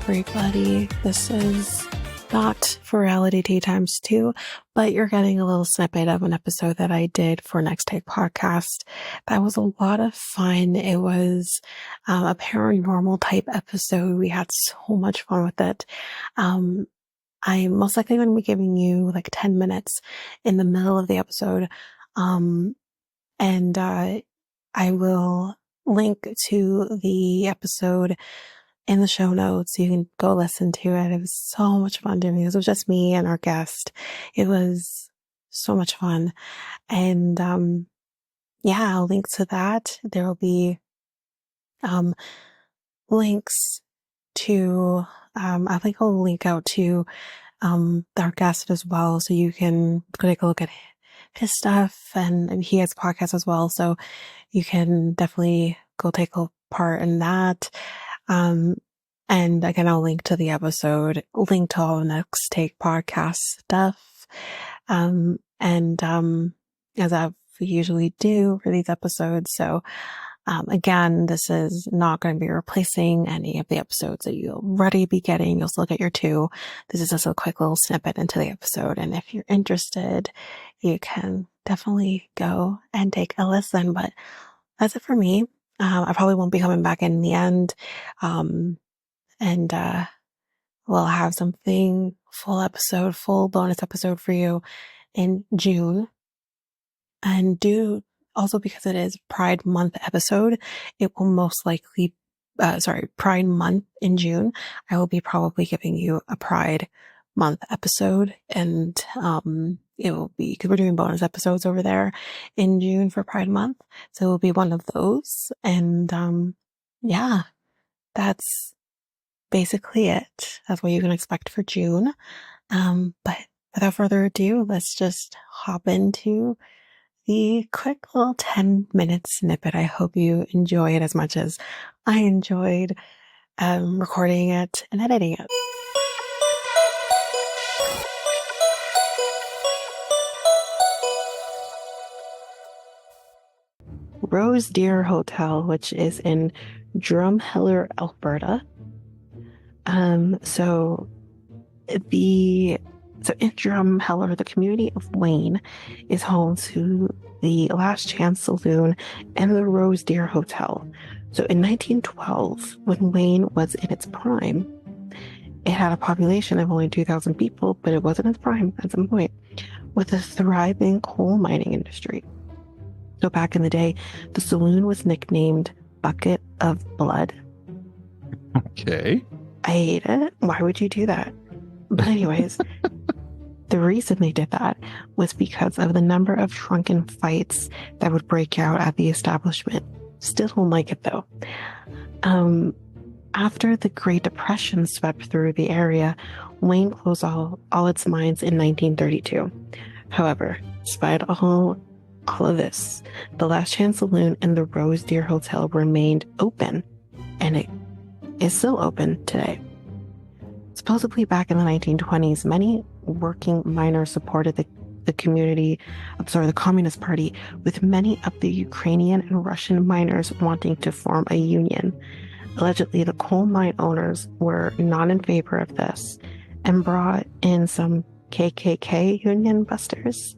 everybody. This is not for Reality Tea Times 2, but you're getting a little snippet of an episode that I did for Next Take Podcast. That was a lot of fun. It was a paranormal type episode. We had so much fun with it. I'm most likely going to be giving you like 10 minutes in the middle of the episode. I will link to the episode in the show notes. You can go listen to it. It was so much fun doing this. It was just me and our guest. It was so much fun. And, I'll link to that. There will be, links to, I think I'll link out to, our guest as well. So you can go take a look at his stuff, and he has a podcast as well. So you can definitely go take a part in that. And again, I'll link to the episode, link to all the Next Take podcast stuff. As I usually do for these episodes. So, again, this is not going to be replacing any of the episodes that you'll already be getting. You'll still get your 2. This is just a quick little snippet into the episode. And if you're interested, you can definitely go and take a listen. But that's it for me. I probably won't be coming back in the end. We'll have something full bonus episode for you in June. And also because it is Pride Month episode, it will most likely, Pride Month in June, I will be probably giving you a Pride Month episode. And, it will be, because we're doing bonus episodes over there in June for Pride Month. So it will be one of those. And, that's basically it. That's what you can expect for June. But without further ado, let's just hop into the quick little 10-minute snippet. I hope you enjoy it as much as I enjoyed recording it and editing it. Rose Deer Hotel, which is in Drumheller, Alberta. So in Drumheller, the community of Wayne is home to the Last Chance Saloon and the Rose Deer Hotel. So in 1912, when Wayne was in its prime, it had a population of only 2,000 people, but it wasn't its prime at some point, with a thriving coal mining industry. So back in the day, the saloon was nicknamed Bucket of Blood. Okay. I hate it. Why would you do that? But anyways, the reason they did that was because of the number of drunken fights that would break out at the establishment. Still don't like it though. After the Great Depression swept through the area, Wayne closed all its mines in 1932. However, despite all of this, the Last Chance Saloon and the Rose Deer Hotel remained open, and it is still open today. Supposedly back in the 1920s, many working miners supported the Communist Party, with many of the Ukrainian and Russian miners wanting to form a union. Allegedly, the coal mine owners were not in favor of this and brought in some KKK union busters.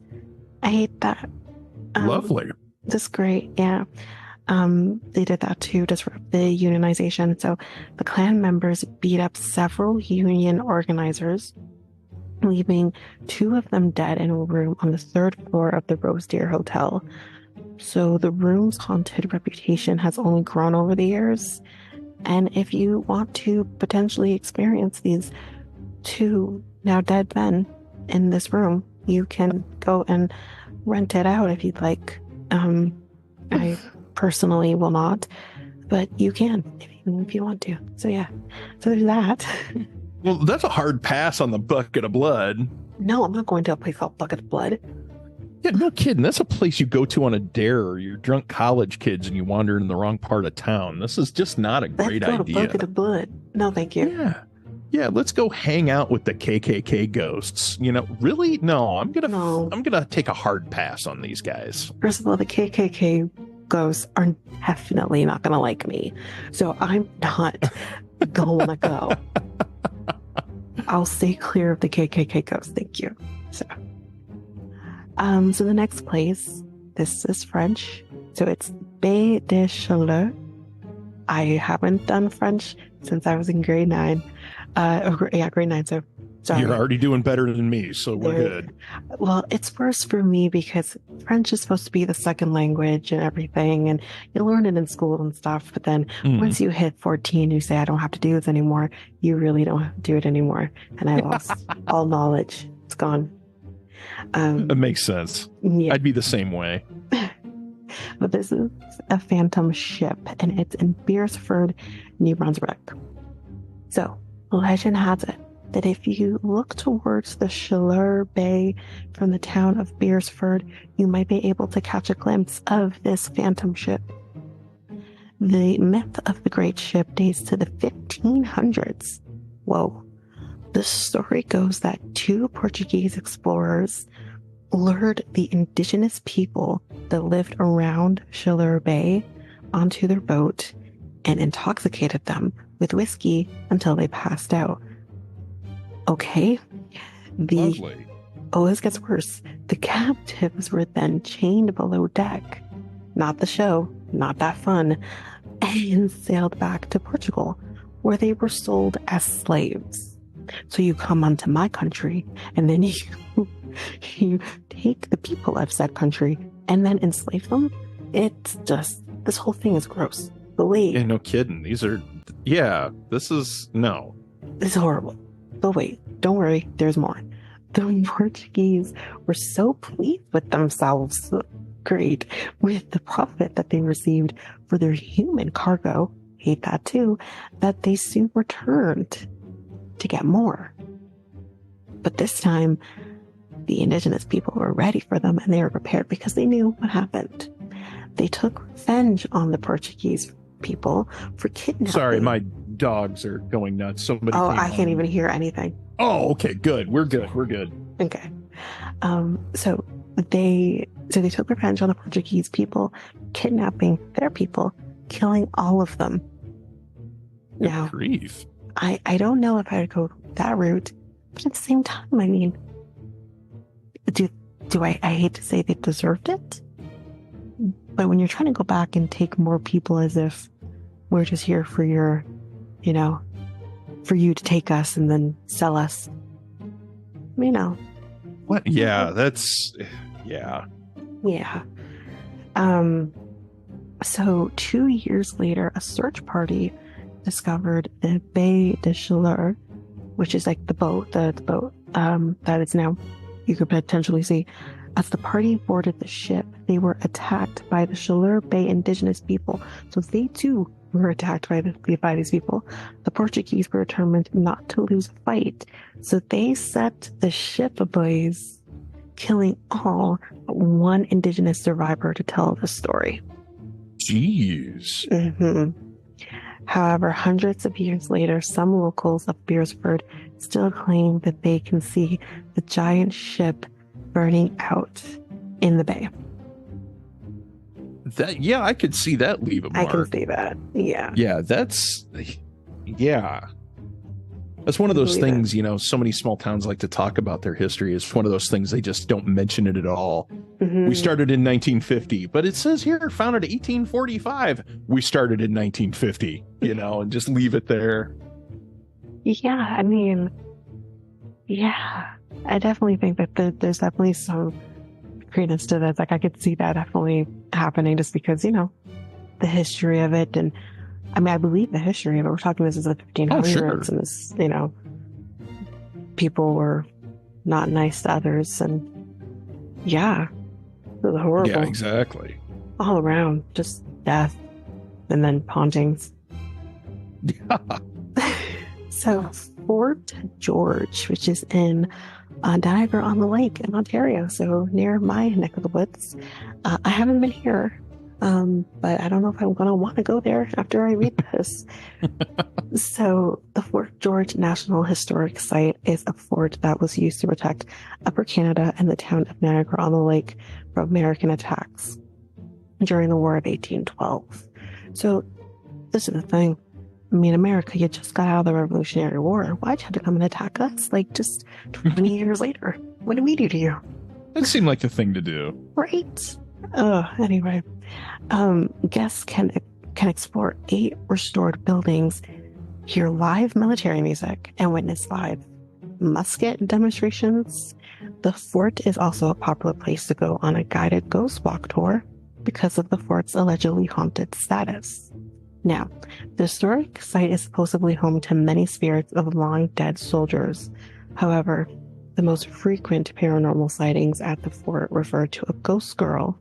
I hate that. Lovely. That's great. Yeah. They did that to disrupt the unionization. So the Klan members beat up several union organizers, leaving 2 of them dead in a room on the 3rd floor of the Rose Deer Hotel. So the room's haunted reputation has only grown over the years. And if you want to potentially experience these 2 now dead men in this room, you can go and rent it out if you'd like. I personally will not, but you can if you want to. So yeah, so there's that. Well, that's a hard pass on the Bucket of Blood. No, I'm not going to a place called Bucket of Blood. Yeah, no kidding. That's a place you go to on a dare, or you're drunk college kids and you wander in the wrong part of town. This is just not a great idea. Let's go to Bucket of Blood. No, thank you. Yeah, let's go hang out with the KKK ghosts. You know, really? No, I'm gonna take a hard pass on these guys. First of all, the KKK ghosts are definitely not gonna like me, so I'm not Don't want to go. I'll stay clear of the KKK ghost. Thank you. So the next place, this is French. So it's Baie des Chaleurs. I haven't done French since I was in grade 9. Grade 9. So sorry. You're already doing better than me, so we're good. Well, it's worse for me because French is supposed to be the second language and everything, and you learn it in school and stuff. But then once you hit 14, you say, I don't have to do this anymore. You really don't have to do it anymore. And I lost all knowledge. It's gone. It makes sense. Yeah. I'd be the same way. But this is a phantom ship, and it's in Beresford, New Brunswick. So, legend has it that if you look towards the Chaleur Bay from the town of Beresford, you might be able to catch a glimpse of this phantom ship. The myth of the great ship dates to the 1500s. Whoa. The story goes that 2 Portuguese explorers lured the indigenous people that lived around Chaleur Bay onto their boat and intoxicated them with whiskey until they passed out. Okay. Lovely. Oh, this gets worse. The captives were then chained below deck. Not the show, not that fun, and sailed back to Portugal, where they were sold as slaves. So you come onto my country, and then you take the people of said country and then enslave them? It's just, this whole thing is gross. But wait. Yeah, no kidding. This is, no. It's horrible. But wait, don't worry, there's more. The Portuguese were so pleased with themselves, great, with the profit that they received for their human cargo, hate that too, that they soon returned to get more. But this time, the indigenous people were ready for them, and they were prepared because they knew what happened. They took revenge on the Portuguese people for kidnapping. Sorry, my dogs are going nuts. Somebody. Oh, I can't even hear anything. Oh, okay, good. We're good. We're good. Okay. So they took revenge on the Portuguese people, kidnapping their people, killing all of them. Good now, grief. I don't know if I would go that route, but at the same time, I mean, I hate to say they deserved it, but when you're trying to go back and take more people as if we're just here for your, for you to take us and then sell us, What? Yeah, that's, yeah. Yeah. So 2 years later, a search party discovered the Baie des Chaleurs, which is like the boat that is now, you could potentially see. As the party boarded the ship, they were attacked by the Chaleur Bay indigenous people. So they too were attacked by these people. The Portuguese were determined not to lose a fight, so they set the ship ablaze, killing all but one indigenous survivor to tell the story. Jeez. Mm-hmm. However, hundreds of years later, some locals of Beresford still claim that they can see the giant ship burning out in the bay. I could see that leave a mark. I can see that. Yeah. Yeah, that's one of those things, so many small towns like to talk about their history. It's one of those things they just don't mention it at all. Mm-hmm. We started in 1950, but it says here founded 1845. We started in 1950, and just leave it there. Yeah, I mean, yeah, I definitely think that there's definitely some credence to this. Like, I could see that definitely happening just because, the history of it. And I mean, I believe the history of it. We're talking this is the 1500s, sure. And this, people were not nice to others. And yeah, it was horrible. Yeah, exactly. All around, just death and then hauntings. Yeah. So Fort George, which is in Niagara-on-the-Lake in Ontario, so near my neck of the woods. I haven't been here, but I don't know if I'm going to want to go there after I read this. So the Fort George National Historic Site is a fort that was used to protect Upper Canada and the town of Niagara-on-the-Lake from American attacks during the War of 1812. So this is the thing. I mean, America, you just got out of the Revolutionary War. Why'd you have to come and attack us? Like, just 20 years later. What did we do to you? That seemed like the thing to do. Right. Anyway, guests can explore 8 restored buildings, hear live military music, and witness live musket demonstrations. The fort is also a popular place to go on a guided ghost walk tour because of the fort's allegedly haunted status. Now, the historic site is supposedly home to many spirits of long dead soldiers. However, the most frequent paranormal sightings at the fort refer to a ghost girl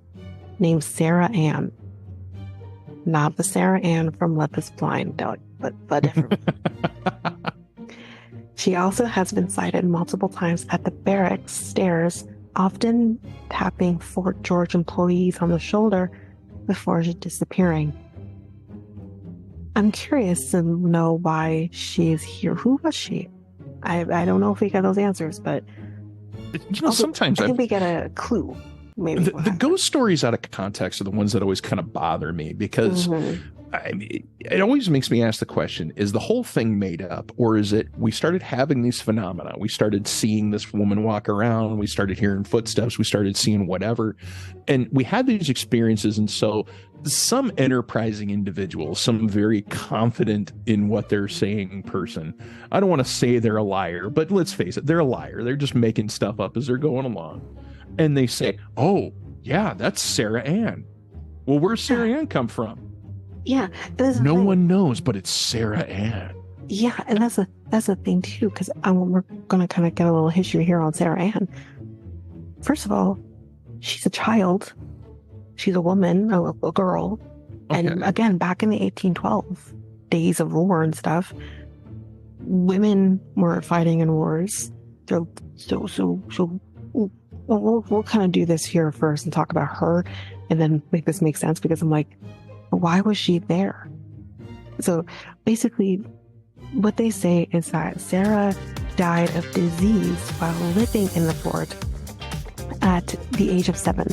named Sarah Ann. Not the Sarah Ann from Love is Blind, but different. She also has been sighted multiple times at the barracks stairs, often tapping Fort George employees on the shoulder before disappearing. I'm curious to know why she's here. Who was she? I don't know if we got those answers, but sometimes I think we get a clue. Maybe the ghost stories out of context are the ones that always kind of bother me because it always makes me ask the question, is the whole thing made up, or is it we started having these phenomena? We started seeing this woman walk around. We started hearing footsteps. We started seeing whatever. And we had these experiences. And so some enterprising individual, some very confident in what they're saying person, I don't want to say they're a liar, but let's face it, they're a liar. They're just making stuff up as they're going along. And they say, oh, yeah, that's Sarah Ann. Well, where's Sarah Ann come from? Yeah. No one knows, but it's Sarah Ann. Yeah, and that's the thing, too, because we're going to kind of get a little history here on Sarah Ann. First of all, she's a child. She's a woman, a girl. Okay. And again, back in the 1812 days of war and stuff, women were fighting in wars. We'll kind of do this here first and talk about her and then make this make sense, because I'm like, why was she there? So basically, what they say is that Sarah died of disease while living in the fort at the age of 7.